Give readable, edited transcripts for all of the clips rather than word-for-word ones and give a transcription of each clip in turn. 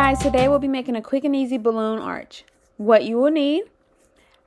Guys, today we'll be making a quick and easy balloon arch. What you will need: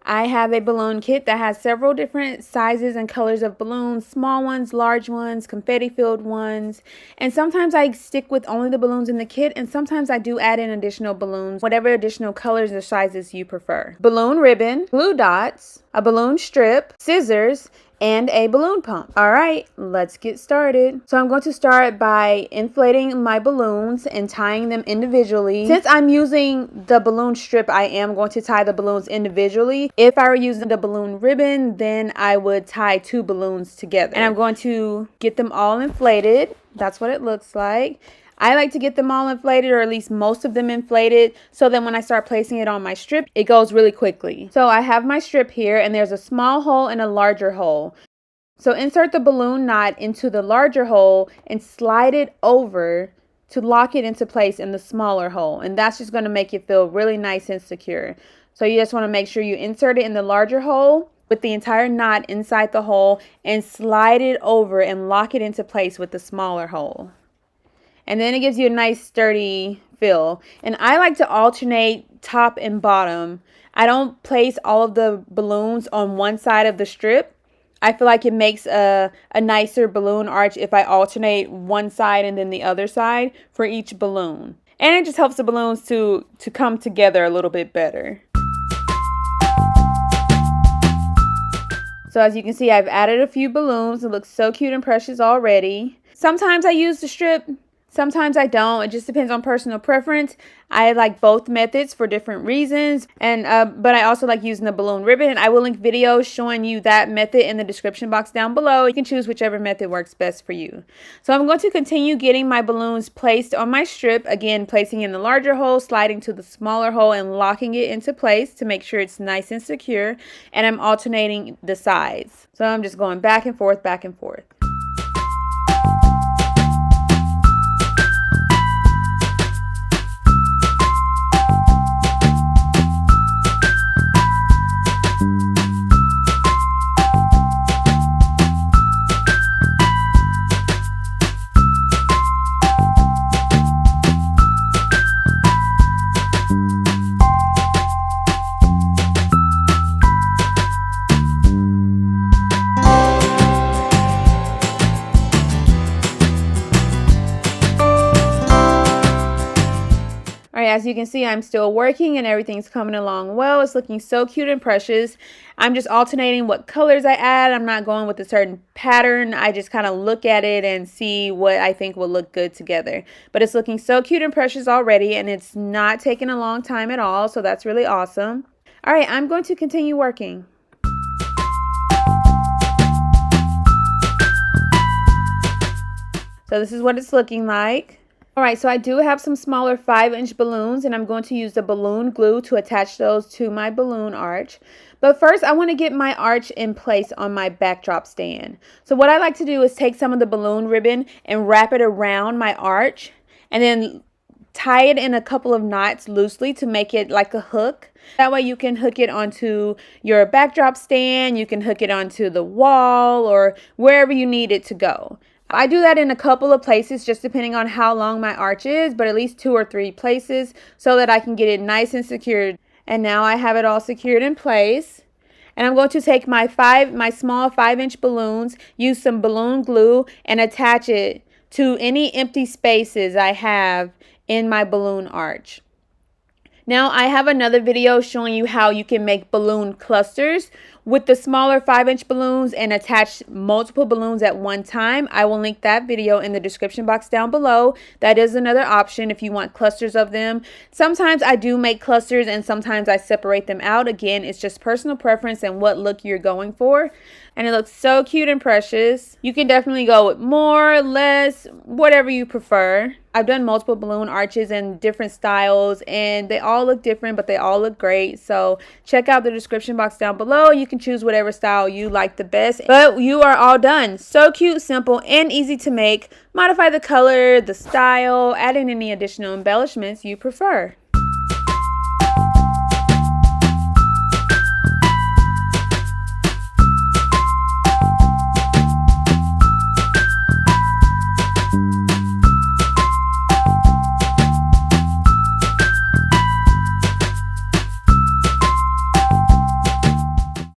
I have a balloon kit that has several different sizes and colors of balloons, small ones, large ones, confetti filled ones, and sometimes I stick with only the balloons in the kit, and sometimes I do add in additional balloons, whatever additional colors or sizes you prefer. Balloon ribbon, glue dots, a balloon strip, scissors, and a balloon pump. All right, let's get started. So I'm going to start by inflating my balloons and tying them individually. Since I'm using the balloon strip, I am going to tie the balloons individually. If I were using the balloon ribbon, then I would tie two balloons together. And I'm going to get them all inflated. That's what it looks like. I like to get them all inflated, or at least most of them inflated, so then when I start placing it on my strip, it goes really quickly. So I have my strip here, and there's a small hole and a larger hole. So insert the balloon knot into the larger hole and slide it over to lock it into place in the smaller hole. And that's just going to make it feel really nice and secure. So you just want to make sure you insert it in the larger hole with the entire knot inside the hole and slide it over and lock it into place with the smaller hole. And then it gives you a nice sturdy feel. And I like to alternate top and bottom. I don't place all of the balloons on one side of the strip. I feel like it makes a nicer balloon arch if I alternate one side and then the other side for each balloon. And it just helps the balloons to come together a little bit better. So as you can see, I've added a few balloons. It looks so cute and precious already. Sometimes I use the strip. Sometimes I don't. It just depends on personal preference. I like both methods for different reasons, and but I also like using the balloon ribbon. I will link videos showing you that method in the description box down below. You can choose whichever method works best for you. So I'm going to continue getting my balloons placed on my strip. Again, placing in the larger hole, sliding to the smaller hole, and locking it into place to make sure it's nice and secure. And I'm alternating the sides. So I'm just going back and forth, back and forth. As you can see, I'm still working and everything's coming along well. It's looking so cute and precious. I'm just alternating what colors I add. I'm not going with a certain pattern. I just kind of look at it and see what I think will look good together. But it's looking so cute and precious already, and it's not taking a long time at all, so that's really awesome. All right, I'm going to continue working. So this is what it's looking like. Alright, so I do have some smaller 5-inch balloons, and I'm going to use the balloon glue to attach those to my balloon arch. But first, I want to get my arch in place on my backdrop stand. So what I like to do is take some of the balloon ribbon and wrap it around my arch, and then tie it in a couple of knots loosely to make it like a hook. That way you can hook it onto your backdrop stand, you can hook it onto the wall, or wherever you need it to go. I do that in a couple of places, just depending on how long my arch is, but at least 2 or 3 places so that I can get it nice and secured. And now I have it all secured in place. And I'm going to take my small 5-inch balloons, use some balloon glue, and attach it to any empty spaces I have in my balloon arch. Now I have another video showing you how you can make balloon clusters with the smaller 5-inch balloons and attach multiple balloons at one time. I will link that video in the description box down below. That is another option if you want clusters of them. Sometimes I do make clusters and sometimes I separate them out. Again, it's just personal preference and what look you're going for. And it looks so cute and precious. You can definitely go with more, less, whatever you prefer. I've done multiple balloon arches in different styles and they all look different, but they all look great. So check out the description box down below. You can choose whatever style you like the best. But you are all done. So cute, simple, and easy to make. Modify the color, the style, add in any additional embellishments you prefer.